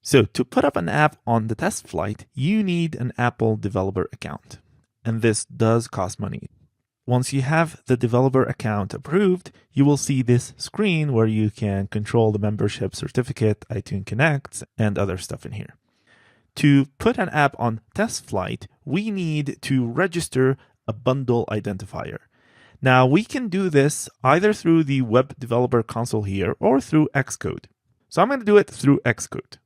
So to put up an app on the TestFlight, you need an Apple developer account. And this does cost money. Once you have the developer account approved, you will see this screen where you can control the membership certificate, iTunes Connect, and other stuff in here. To put an app on TestFlight, we need to register a bundle identifier. Now, we can do this either through the web developer console here or through Xcode. So I'm going to do it through Xcode.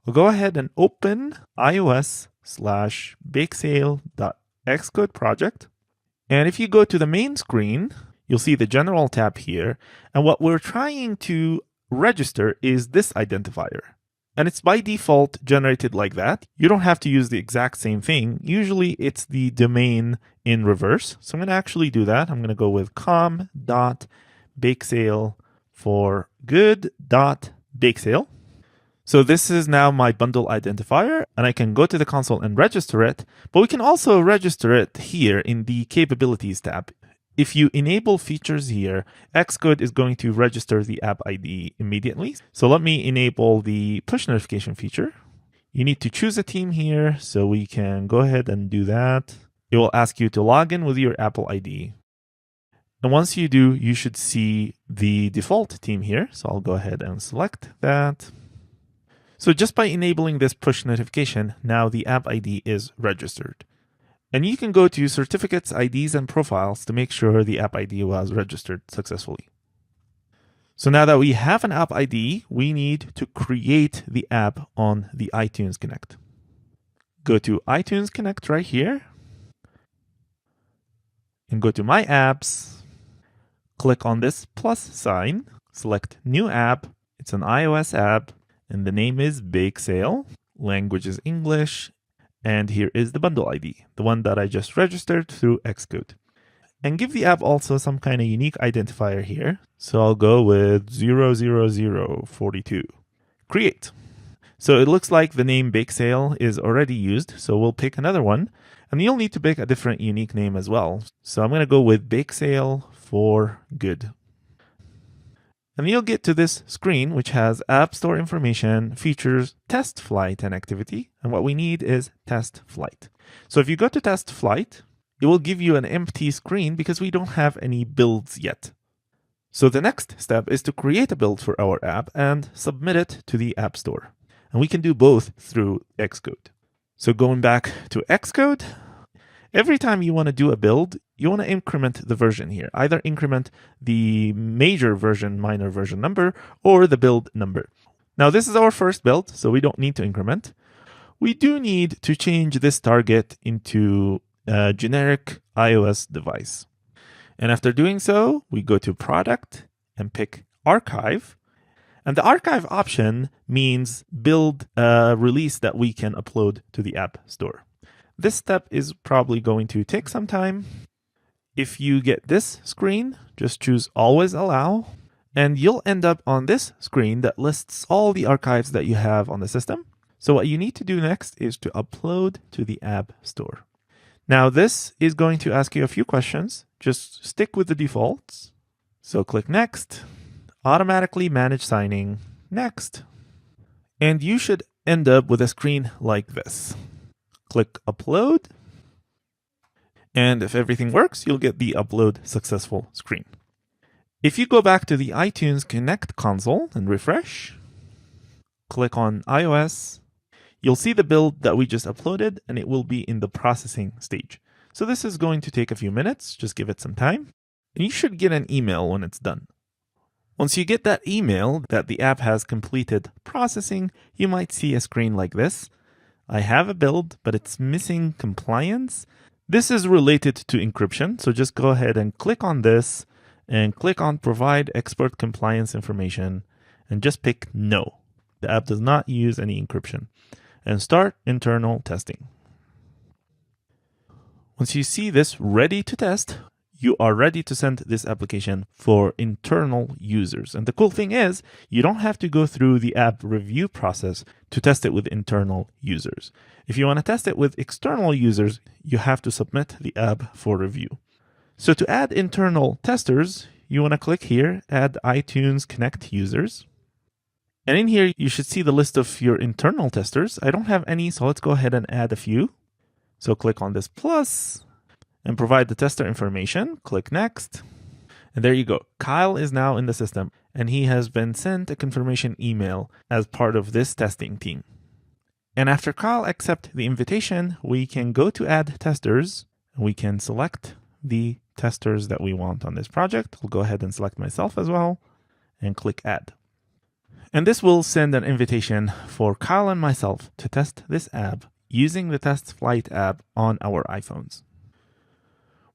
We'll go ahead and open ios/bakesale.xcode project. And if you go to the main screen, you'll see the general tab here. And what we're trying to register is this identifier. And it's by default generated like that. You don't have to use the exact same thing. Usually it's the domain in reverse. So I'm going to actually do that. I'm going to go with com.bakesale for good.bakesale. So this is now my bundle identifier, and I can go to the console and register it, but we can also register it here in the capabilities tab. If you enable features here, Xcode is going to register the app ID immediately. So let me enable the push notification feature. You need to choose a team here, so we can go ahead and do that. It will ask you to log in with your Apple ID. And once you do, you should see the default team here. So I'll go ahead and select that. So just by enabling this push notification, now the app ID is registered. And you can go to certificates, IDs, and profiles to make sure the app ID was registered successfully. So now that we have an app ID, we need to create the app on the iTunes Connect. Go to iTunes Connect right here and go to My Apps. Click on this plus sign, select New App. It's an iOS app. And the name is Bakesale, language is English, and here is the bundle ID, the one that I just registered through Xcode. And give the app also some kind of unique identifier here. So I'll go with 00042. Create. So it looks like the name Bakesale is already used, so we'll pick another one. And you'll need to pick a different unique name as well. So I'm going to go with Bakesale for good. And you'll get to this screen, which has App Store information, features, TestFlight, and activity. And what we need is TestFlight. So if you go to TestFlight, it will give you an empty screen because we don't have any builds yet. So the next step is to create a build for our app and submit it to the App Store. And we can do both through Xcode. So going back to Xcode, every time you want to do a build, you want to increment the version here. Either increment the major version, minor version number, or the build number. Now this is our first build, so we don't need to increment. We do need to change this target into a generic iOS device. And after doing so, we go to Product and pick Archive. And the archive option means build a release that we can upload to the App Store. This step is probably going to take some time. If you get this screen, just choose Always Allow, and you'll end up on this screen that lists all the archives that you have on the system. So what you need to do next is to upload to the App Store. Now this is going to ask you a few questions. Just stick with the defaults. So click Next, automatically manage signing, Next. And you should end up with a screen like this. Click Upload. And if everything works, you'll get the Upload Successful screen. If you go back to the iTunes Connect console and refresh, click on iOS, you'll see the build that we just uploaded, and it will be in the processing stage. So this is going to take a few minutes. Just give it some time. And you should get an email when it's done. Once you get that email that the app has completed processing, you might see a screen like this. I have a build, but it's missing compliance. This is related to encryption, so just go ahead and click on this and click on Provide Expert Compliance Information and just pick No. The app does not use any encryption. And start internal testing. Once you see this ready to test, you are ready to send this application for internal users. And the cool thing is, you don't have to go through the app review process to test it with internal users. If you want to test it with external users, you have to submit the app for review. So to add internal testers, you want to click here, Add iTunes Connect Users. And in here, you should see the list of your internal testers. I don't have any, so let's go ahead and add a few. So click on this plus and provide the tester information. Click next. And there you go. Kyle is now in the system, and he has been sent a confirmation email as part of this testing team. And after Kyle accepts the invitation, we can go to add testers. We can select the testers that we want on this project. I'll go ahead and select myself as well and click add. And this will send an invitation for Kyle and myself to test this app using the TestFlight app on our iPhones.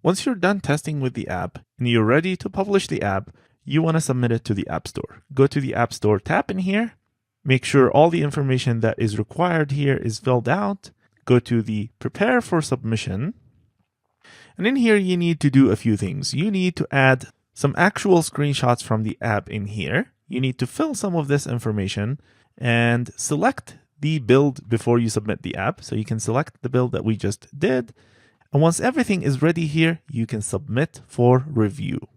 Once you're done testing with the app and you're ready to publish the app, you want to submit it to the App Store. Go to the App Store tab in here. Make sure all the information that is required here is filled out. Go to the Prepare for Submission. And in here, you need to do a few things. You need to add some actual screenshots from the app in here. You need to fill some of this information and select the build before you submit the app. So you can select the build that we just did. And once everything is ready here, you can submit for review.